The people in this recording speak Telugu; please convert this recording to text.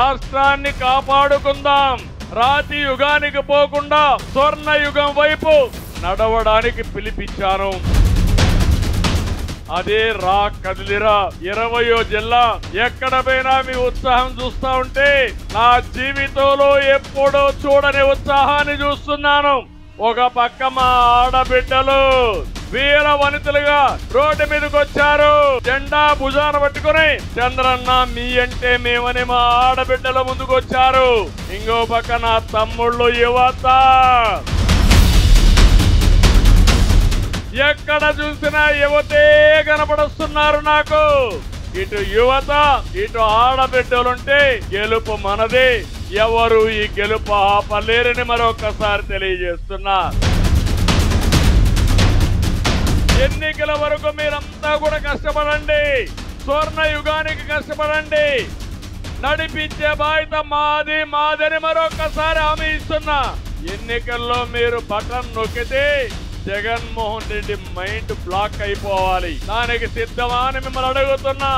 రాష్ట్రాన్ని కాపాడుకుందాం, రాతి యుగానికి పోకుండా స్వర్ణ యుగం వైపు నడవడానికి పిలిపించాను. అదే రా కదిలిరా 20వ జిల్లా. ఎక్కడ పోయినా మీ ఉత్సాహం చూస్తా ఉంటే నా జీవితంలో ఎప్పుడూ చూడని ఉత్సాహాన్ని చూస్తున్నాను. ఒక పక్క మా ఆడబిడ్డలు వీర వనితలుగా రోడ్డు మీదకి వచ్చారు, జెండా భుజాన పట్టుకుని చంద్రన్న మీ అంటే మేమని మా ఆడబిడ్డల ముందుకు వచ్చారు. ఇంకో పక్క నా తమ్ముళ్ళు యువత ఎక్కడ చూసినా యువతే కనపడుస్తున్నారు నాకు. ఇటు యువత ఇటు ఆడబిడ్డలుంటే గెలుపు మనదే. ఎవరు ఈ గెలుపు ఆపలేరని మరొకసారి తెలియజేస్తున్నా. ఎన్నికల వరకు మీరంతా కూడా కష్టపడండి, స్వర్ణ యుగానికి కష్టపడండి. నడిపించే బాధ్యత మాది మాదని మరొకసారి హామీ ఇస్తున్నా. ఎన్నికల్లో మీరు బటన్ నొక్కితే జగన్మోహన్ రెడ్డి మైండ్ బ్లాక్ అయిపోవాలి. దానికి సిద్ధమా అని మిమ్మల్ని అడుగుతున్నా.